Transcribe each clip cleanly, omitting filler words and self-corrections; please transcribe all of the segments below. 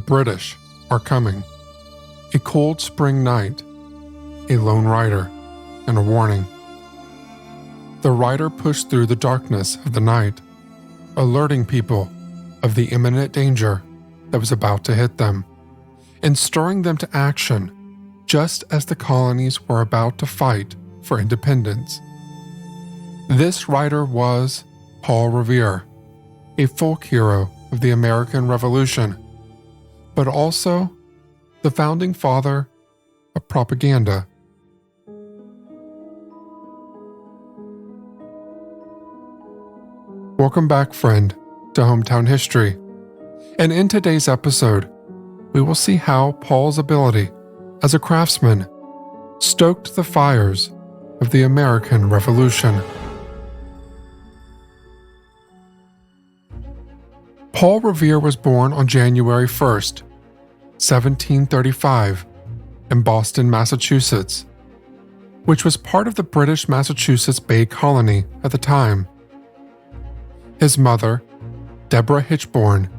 British are coming. A cold spring night, a lone rider, and a warning. The rider pushed through the darkness of the night, alerting people of the imminent danger that was about to hit them, and stirring them to action just as the colonies were about to fight for independence. This rider was Paul Revere, a folk hero of the American Revolution, but also the founding father of propaganda. Welcome back, friend, to Hometown History. And in today's episode, we will see how Paul's ability as a craftsman stoked the fires of the American Revolution. Paul Revere was born on January 1st, 1735, in Boston, Massachusetts, which was part of the British Massachusetts Bay Colony at the time. His mother, Deborah Hitchborn,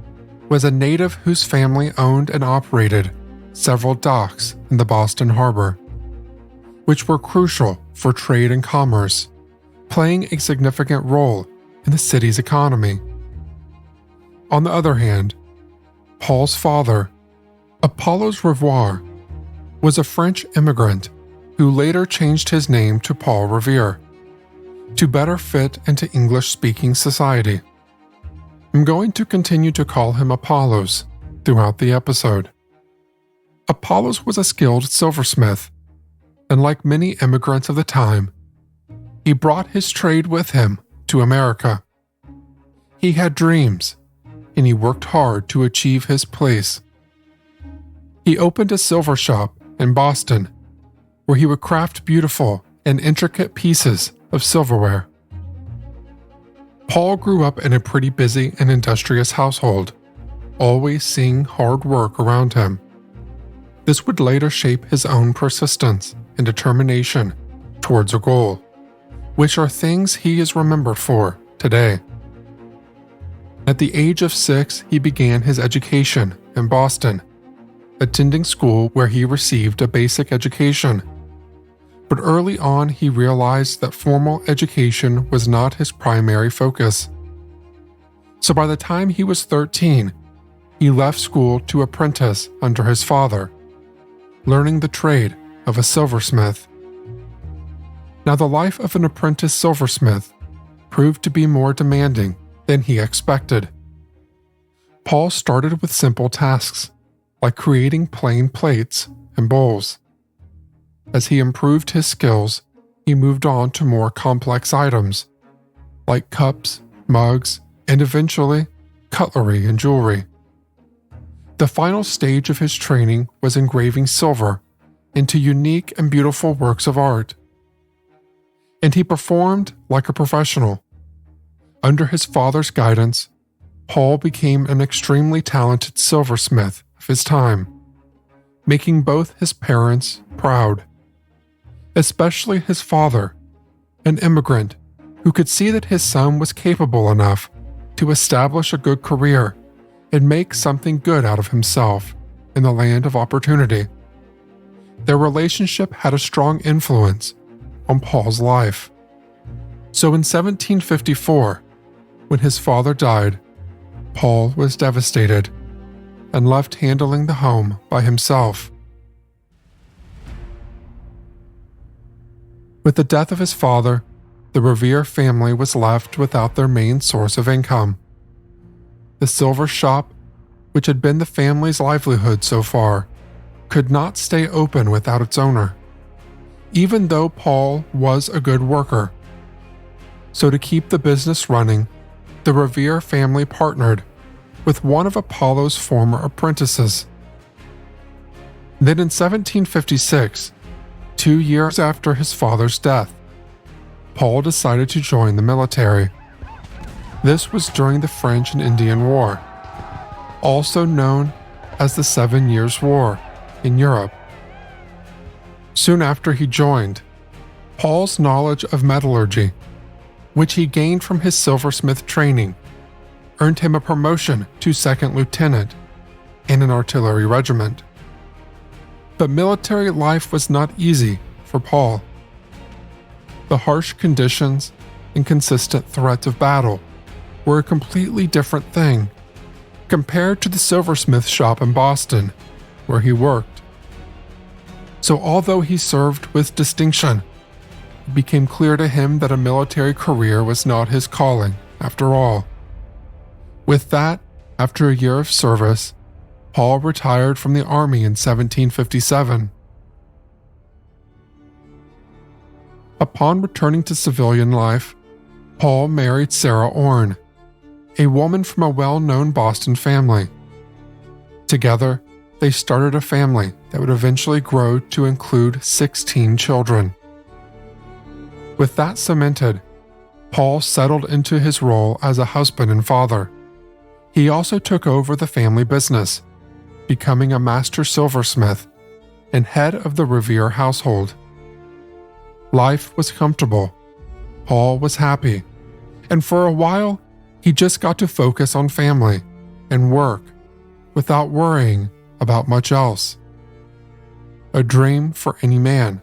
was a native whose family owned and operated several docks in the Boston Harbor, which were crucial for trade and commerce, playing a significant role in the city's economy. On the other hand, Paul's father, Paul Revere, was a French immigrant who later changed his name to Paul Revere to better fit into English-speaking society. I'm going to continue to call him Apollos throughout the episode. Apollos was a skilled silversmith, and like many immigrants of the time, he brought his trade with him to America. He had dreams, and he worked hard to achieve his place. He opened a silver shop in Boston, where he would craft beautiful and intricate pieces of silverware. Paul grew up in a pretty busy and industrious household, always seeing hard work around him. This would later shape his own persistence and determination towards a goal, which are things he is remembered for today. At the age of 6, he began his education in Boston, attending school where he received a basic education. But early on, he realized that formal education was not his primary focus. So by the time he was 13, he left school to apprentice under his father, learning the trade of a silversmith. Now, the life of an apprentice silversmith proved to be more demanding than he expected. Paul started with simple tasks, like creating plain plates and bowls. As he improved his skills, he moved on to more complex items, like cups, mugs, and eventually, cutlery and jewelry. The final stage of his training was engraving silver into unique and beautiful works of art. And he performed like a professional. Under his father's guidance, Paul became an extremely talented silversmith of his time, making both his parents proud. Especially his father, an immigrant who could see that his son was capable enough to establish a good career and make something good out of himself in the land of opportunity. Their relationship had a strong influence on Paul's life. So in 1754, when his father died, Paul was devastated and left handling the home by himself. With the death of his father, the Revere family was left without their main source of income. The silver shop, which had been the family's livelihood so far, could not stay open without its owner, even though Paul was a good worker. So to keep the business running, the Revere family partnered with one of Apollo's former apprentices. Then in 1756, 2 years after his father's death, Paul decided to join the military. This was during the French and Indian War, also known as the 7 Years' War in Europe. Soon after he joined, Paul's knowledge of metallurgy, which he gained from his silversmith training, earned him a promotion to second lieutenant and an artillery regiment. But military life was not easy for Paul. The harsh conditions and consistent threat of battle were a completely different thing compared to the silversmith shop in Boston, where he worked. So although he served with distinction, it became clear to him that a military career was not his calling, after all. With that, after a year of service, Paul retired from the army in 1757. Upon returning to civilian life, Paul married Sarah Orne, a woman from a well-known Boston family. Together, they started a family that would eventually grow to include 16 children. With that cemented, Paul settled into his role as a husband and father. He also took over the family business, becoming a master silversmith and head of the Revere household. Life was comfortable, Paul was happy, and for a while, he just got to focus on family and work without worrying about much else. A dream for any man.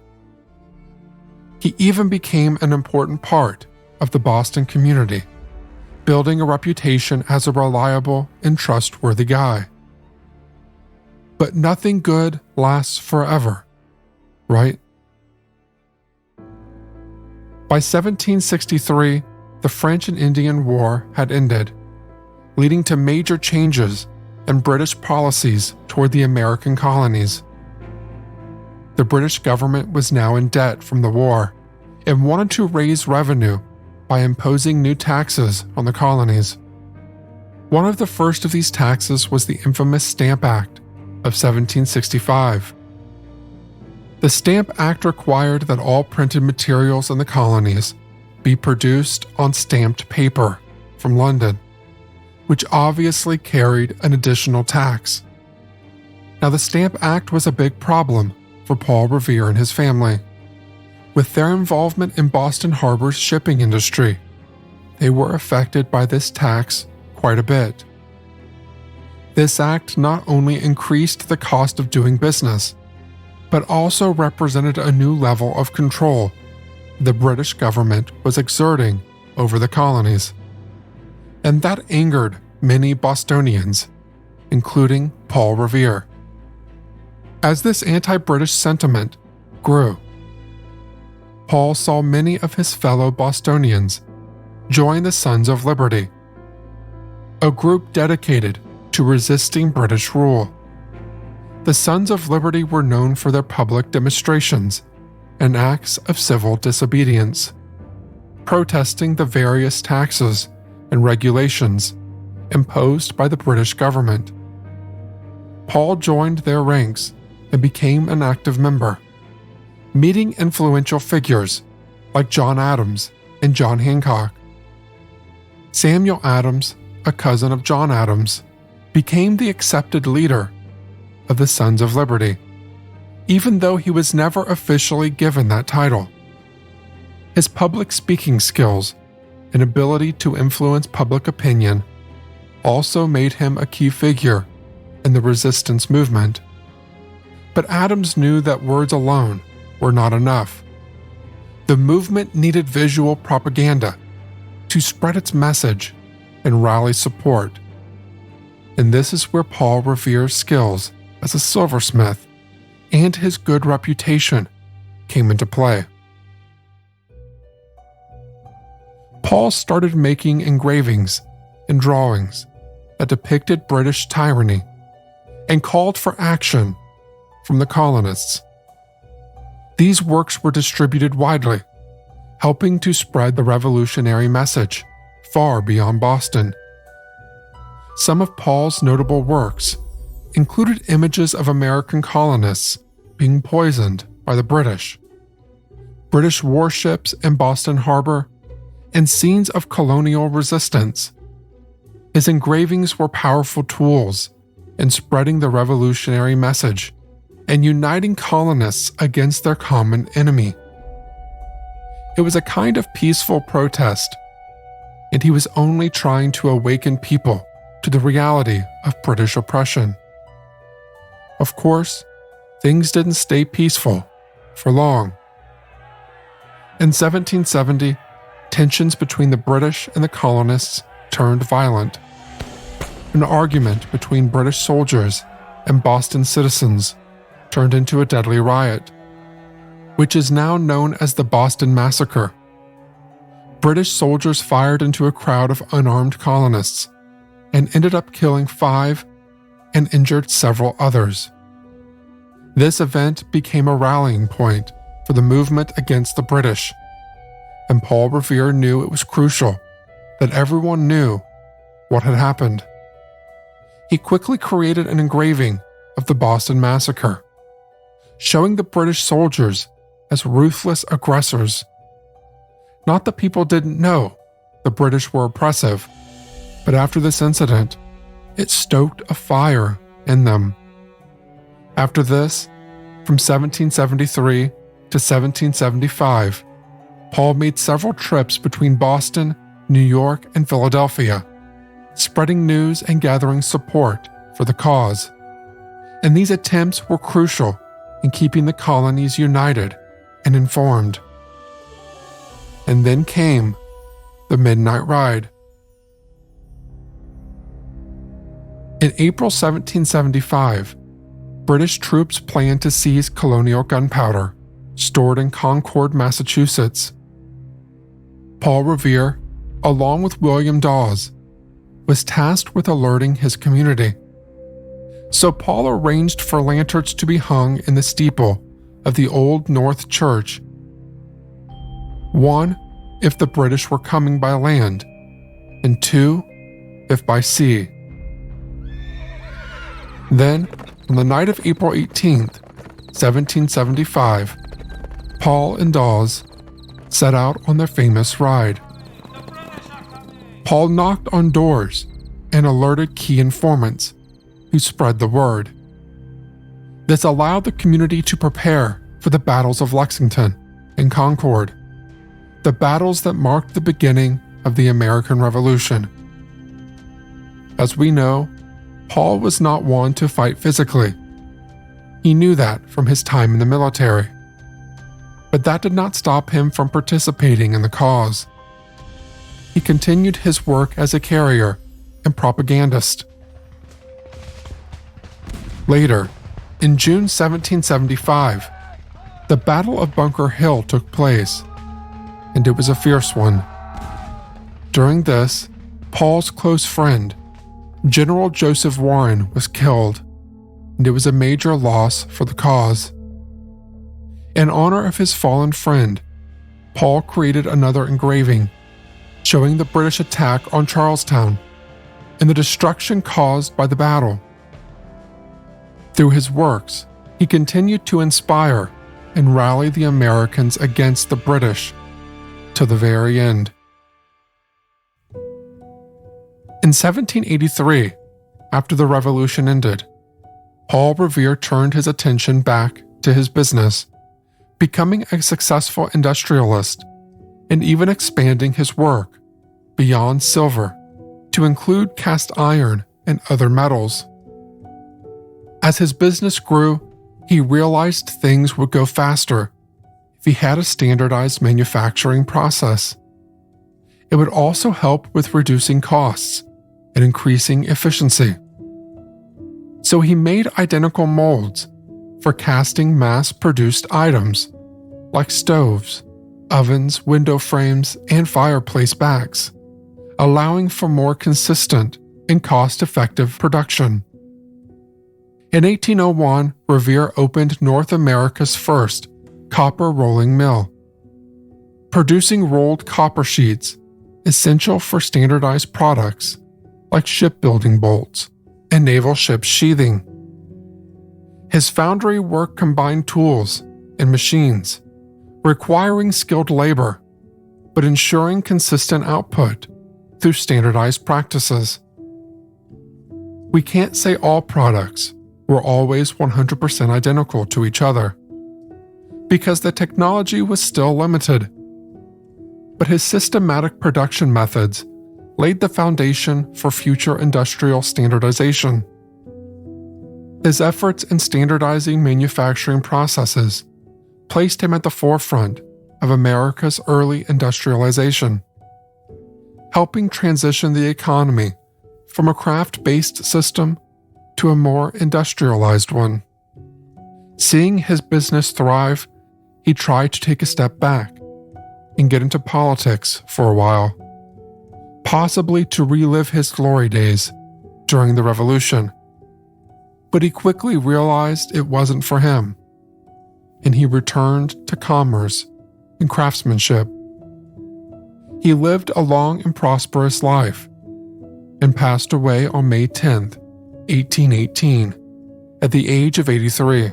He even became an important part of the Boston community, building a reputation as a reliable and trustworthy guy. But nothing good lasts forever, right? By 1763, the French and Indian War had ended, leading to major changes in British policies toward the American colonies. The British government was now in debt from the war and wanted to raise revenue by imposing new taxes on the colonies. One of the first of these taxes was the infamous Stamp Act of 1765. The Stamp Act required that all printed materials in the colonies be produced on stamped paper from London, which obviously carried an additional tax. Now, the Stamp Act was a big problem for Paul Revere and his family. With their involvement in Boston Harbor's shipping industry, they were affected by this tax quite a bit. This act not only increased the cost of doing business, but also represented a new level of control the British government was exerting over the colonies. And that angered many Bostonians, including Paul Revere. As this anti-British sentiment grew, Paul saw many of his fellow Bostonians join the Sons of Liberty, a group dedicated to resisting British rule. The Sons of Liberty were known for their public demonstrations and acts of civil disobedience, protesting the various taxes and regulations imposed by the British government. Paul joined their ranks and became an active member, meeting influential figures like John Adams and John Hancock. Samuel Adams, a cousin of John Adams, became the accepted leader of the Sons of Liberty, even though he was never officially given that title. His public speaking skills and ability to influence public opinion also made him a key figure in the resistance movement. But Adams knew that words alone were not enough. The movement needed visual propaganda to spread its message and rally support. And this is where Paul Revere's skills as a silversmith and his good reputation came into play. Paul started making engravings and drawings that depicted British tyranny and called for action from the colonists. These works were distributed widely, helping to spread the revolutionary message far beyond Boston. Some of Paul's notable works included images of American colonists being poisoned by the British warships in Boston Harbor, and scenes of colonial resistance. His engravings were powerful tools in spreading the revolutionary message and uniting colonists against their common enemy. It was a kind of peaceful protest, and he was only trying to awaken people to the reality of British oppression. Of course, things didn't stay peaceful for long. In 1770, tensions between the British and the colonists turned violent. An argument between British soldiers and Boston citizens turned into a deadly riot, which is now known as the Boston Massacre. British soldiers fired into a crowd of unarmed colonists and ended up killing 5 and injured several others. This event became a rallying point for the movement against the British, and Paul Revere knew it was crucial that everyone knew what had happened. He quickly created an engraving of the Boston Massacre, showing the British soldiers as ruthless aggressors. Not that people didn't know the British were oppressive, but after this incident, it stoked a fire in them. After this, from 1773 to 1775, Paul made several trips between Boston, New York, and Philadelphia, spreading news and gathering support for the cause. And these attempts were crucial in keeping the colonies united and informed. And then came the Midnight Ride. In April 1775, British troops planned to seize colonial gunpowder stored in Concord, Massachusetts. Paul Revere, along with William Dawes, was tasked with alerting his community. So Paul arranged for lanterns to be hung in the steeple of the Old North Church. 1, if the British were coming by land, and 2, if by sea. Then, on the night of April 18th, 1775, Paul and Dawes set out on their famous ride. Paul knocked on doors and alerted key informants who spread the word. This allowed the community to prepare for the battles of Lexington and Concord, the battles that marked the beginning of the American Revolution. As we know, Paul was not one to fight physically. He knew that from his time in the military. But that did not stop him from participating in the cause. He continued his work as a carrier and propagandist. Later, in June 1775, the Battle of Bunker Hill took place, and it was a fierce one. During this, Paul's close friend, General Joseph Warren, was killed, and it was a major loss for the cause. In honor of his fallen friend, Paul created another engraving showing the British attack on Charlestown and the destruction caused by the battle. Through his works, he continued to inspire and rally the Americans against the British to the very end. In 1783, after the Revolution ended, Paul Revere turned his attention back to his business, becoming a successful industrialist and even expanding his work beyond silver to include cast iron and other metals. As his business grew, he realized things would go faster if he had a standardized manufacturing process. It would also help with reducing costs and increasing efficiency. So he made identical molds for casting mass-produced items like stoves, ovens, window frames, and fireplace backs, allowing for more consistent and cost-effective production. In 1801, Revere opened North America's first copper rolling mill, producing rolled copper sheets essential for standardized products like shipbuilding bolts and naval ship sheathing. His foundry work combined tools and machines, requiring skilled labor, but ensuring consistent output through standardized practices. We can't say all products were always 100% identical to each other, because the technology was still limited. But his systematic production methods laid the foundation for future industrial standardization. His efforts in standardizing manufacturing processes placed him at the forefront of America's early industrialization, helping transition the economy from a craft-based system to a more industrialized one. Seeing his business thrive, he tried to take a step back and get into politics for a while, possibly to relive his glory days during the Revolution. But he quickly realized it wasn't for him, and he returned to commerce and craftsmanship. He lived a long and prosperous life and passed away on May 10th, 1818, at the age of 83.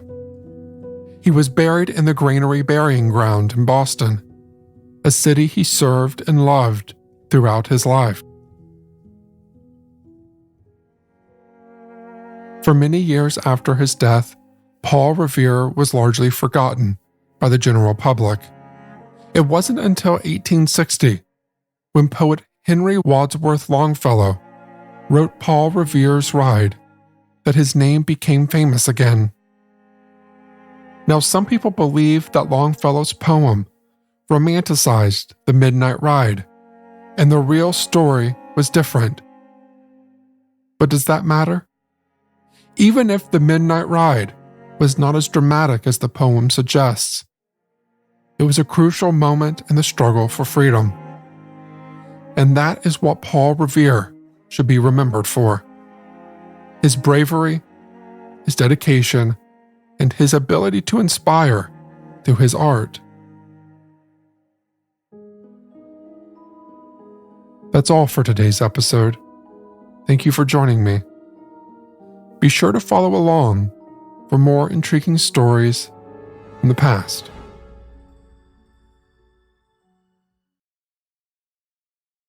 He was buried in the Granary Burying Ground in Boston, a city he served and loved throughout his life. For many years after his death, Paul Revere was largely forgotten by the general public. It wasn't until 1860, when poet Henry Wadsworth Longfellow wrote Paul Revere's Ride, that his name became famous again. Now, some people believe that Longfellow's poem romanticized the midnight ride, and the real story was different. But does that matter? Even if the midnight ride was not as dramatic as the poem suggests, it was a crucial moment in the struggle for freedom. And that is what Paul Revere should be remembered for. His bravery, his dedication, and his ability to inspire through his art. That's all for today's episode. Thank you for joining me. Be sure to follow along for more intriguing stories from the past.